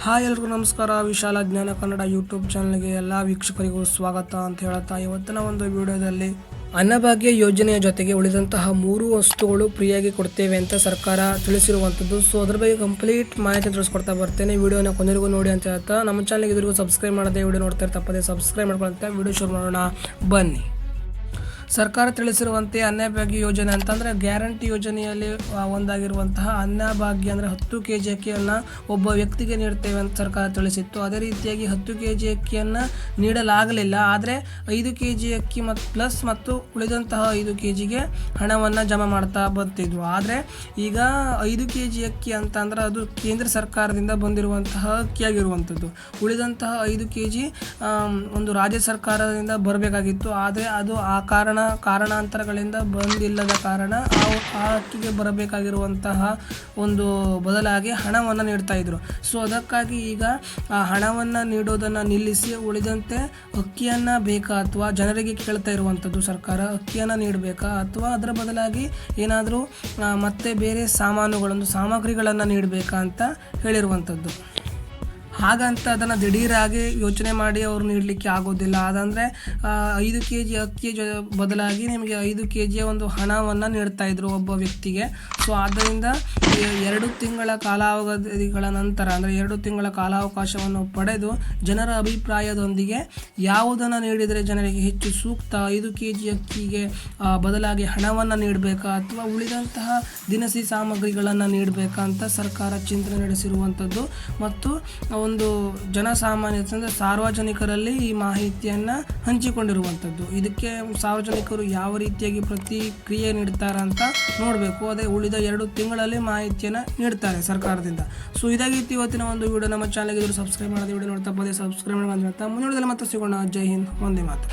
Hi ಎಲ್ರಿಗೂ ನಮಸ್ಕಾರ. ವಿಶಾಲ ಜ್ಞಾನ ಕನ್ನಡ ಯೂಟ್ಯೂಬ್ ಚಾನಲ್ಗೆ ಎಲ್ಲ ವೀಕ್ಷಕರಿಗೂ ಸ್ವಾಗತ ಅಂತ ಹೇಳ್ತಾ ಇವತ್ತಿನ ಒಂದು ವಿಡಿಯೋದಲ್ಲಿ ಅನ್ನಭಾಗ್ಯ ಯೋಜನೆಯ ಜೊತೆಗೆ ಉಳಿದಂತಹ 3 ವಸ್ತುಗಳು ಫ್ರೀಯಾಗಿ ಕೊಡ್ತೇವೆ ಅಂತ ಸರ್ಕಾರ ತಿಳಿಸಿರುವಂಥದ್ದು. ಸೊ ಅದ್ರ ಬಗ್ಗೆ ಕಂಪ್ಲೀಟ್ ಮಾಹಿತಿ ತಿಳಿಸ್ಕೊಡ್ತಾ ಬರ್ತೇನೆ. ವಿಡಿಯೋನ ಕೊನೆಗೂ ನೋಡಿ ಅಂತ ಹೇಳ್ತಾ ನಮ್ಮ ಚಾನಲ್ಗೆ ಇದ್ರಿಗೂ ಸಬ್ಸ್ಕ್ರೈಬ್ ಮಾಡದೆ ವಿಡಿಯೋ ನೋಡ್ತಾ ತಪ್ಪದೆ ಸಬ್ಸ್ಕ್ರೈಬ್ ಮಾಡ್ಕೊಳ್ಳುತ್ತೆ. ವಿಡಿಯೋ ಶುರು ಮಾಡೋಣ ಬನ್ನಿ. ಸರ್ಕಾರ ತಿಳಿಸಿರುವಂತೆ ಅನ್ನಭಾಗ್ಯ ಯೋಜನೆ ಅಂತಂದರೆ ಗ್ಯಾರಂಟಿ ಯೋಜನೆಯಲ್ಲಿ ಒಂದಾಗಿರುವಂತಹ ಅನ್ನಭಾಗ್ಯ ಅಂದರೆ 10 kg ಅಕ್ಕಿಯನ್ನು ಒಬ್ಬ ವ್ಯಕ್ತಿಗೆ ನೀಡ್ತೇವೆ ಅಂತ ಸರ್ಕಾರ ತಿಳಿಸಿತ್ತು. ಅದೇ ರೀತಿಯಾಗಿ 10 kg ಅಕ್ಕಿಯನ್ನು ನೀಡಲಾಗಲಿಲ್ಲ. ಆದರೆ 5 kg ಅಕ್ಕಿ ಮತ್ತು ಉಳಿದಂತಹ 5 kgಗೆ ಹಣವನ್ನು ಜಮಾ ಮಾಡ್ತಾ ಬರ್ತಿದ್ವು. ಆದರೆ ಈಗ 5 kg ಅಕ್ಕಿ ಅಂತಂದ್ರೆ ಅದು ಕೇಂದ್ರ ಸರ್ಕಾರದಿಂದ ಬಂದಿರುವಂತಹ ಅಕ್ಕಿಯಾಗಿರುವಂಥದ್ದು. ಉಳಿದಂತಹ 5 kg ಒಂದು ರಾಜ್ಯ ಸರ್ಕಾರದಿಂದ ಬರಬೇಕಾಗಿತ್ತು. ಆದರೆ ಅದು ಆ ಕಾರಣಾಂತರಗಳಿಂದ ಬಂದಿಲ್ಲದ ಕಾರಣ ಆ ಅಕ್ಕಿಗೆ ಬರಬೇಕಾಗಿರುವಂತಹ ಒಂದು ಬದಲಾಗಿ ಹಣವನ್ನು ನೀಡ್ತಾ ಇದ್ರು. ಸೊ ಅದಕ್ಕಾಗಿ ಈಗ ಆ ಹಣವನ್ನು ನೀಡೋದನ್ನು ನಿಲ್ಲಿಸಿ ಉಳಿದಂತೆ ಅಕ್ಕಿಯನ್ನು ಬೇಕಾ ಅಥವಾ ಜನರಿಗೆ ಕೇಳ್ತಾ ಇರುವಂಥದ್ದು ಸರ್ಕಾರ ಅಕ್ಕಿಯನ್ನು ನೀಡಬೇಕಾ ಅಥವಾ ಅದರ ಬದಲಾಗಿ ಏನಾದರೂ ಮತ್ತೆ ಬೇರೆ ಸಾಮಗ್ರಿಗಳನ್ನು ನೀಡಬೇಕಾ ಅಂತ ಹೇಳಿರುವಂಥದ್ದು. ಹಾಗಂತ ಅದನ್ನು ದಿಢೀರಾಗಿ ಯೋಚನೆ ಮಾಡಿ ಅವರು ನೀಡಲಿಕ್ಕೆ ಆಗೋದಿಲ್ಲ. ಅದಂದರೆ 5 kg ಅಕ್ಕಿ ಬದಲಾಗಿ ನಿಮಗೆ 5 kg ಒಂದು ಹಣವನ್ನು ನೀಡ್ತಾಯಿದ್ರು ಒಬ್ಬ ವ್ಯಕ್ತಿಗೆ. ಸೊ ಆದ್ದರಿಂದ 2 ತಿಂಗಳ ಕಾಲಾವಧಿಗಳ ನಂತರ ಅಂದರೆ 2 ತಿಂಗಳ ಕಾಲಾವಕಾಶವನ್ನು ಪಡೆದು ಜನರ ಅಭಿಪ್ರಾಯದೊಂದಿಗೆ ಯಾವುದನ್ನು ನೀಡಿದರೆ ಜನರಿಗೆ ಹೆಚ್ಚು ಸೂಕ್ತ, 5 kg ಅಕ್ಕಿಗೆ ಬದಲಾಗಿ ಹಣವನ್ನು ನೀಡಬೇಕಾ ಅಥವಾ ಉಳಿದಂತಹ ದಿನಸಿ ಸಾಮಗ್ರಿಗಳನ್ನು ನೀಡಬೇಕಾ ಅಂತ ಸರ್ಕಾರ ಚಿಂತನೆ ನಡೆಸಿರುವಂಥದ್ದು. ಮತ್ತು ಒಂದು ಜನಸಾಮಾನ್ಯ ಸಾರ್ವಜನಿಕರಲ್ಲಿ ಈ ಮಾಹಿತಿಯನ್ನು ಹಂಚಿಕೊಂಡಿರುವಂಥದ್ದು. ಇದಕ್ಕೆ ಸಾರ್ವಜನಿಕರು ಯಾವ ರೀತಿಯಾಗಿ ಪ್ರತಿಕ್ರಿಯೆ ನೀಡ್ತಾರೆ ಅಂತ ನೋಡಬೇಕು. ಅದೇ ಉಳಿದ 2 ತಿಂಗಳಲ್ಲಿ ಮಾಹಿತಿಯನ್ನು ನೀಡ್ತಾರೆ ಸರ್ಕಾರದಿಂದ. ಸೊ ಇದಾಗಿತ್ತು ಇವತ್ತಿನ ಒಂದು ವಿಡಿಯೋ. ನಮ್ಮ ಚಾನಲ್ಗೆ ಸಬ್ಸ್ಕ್ರೈಬ್ ಮಾಡೋದು ವಿಡಿಯೋ ನೋಡ್ತಾ ಸಬ್ಸ್ಕ್ರೈಬ್ ಮಾಡಿ ಮುಂದಿನ ಮತ್ತೆ ಸಿಗೋಣ. ಜೈ ಹಿಂದ್, ವಂದೇ ಮಾತರಂ.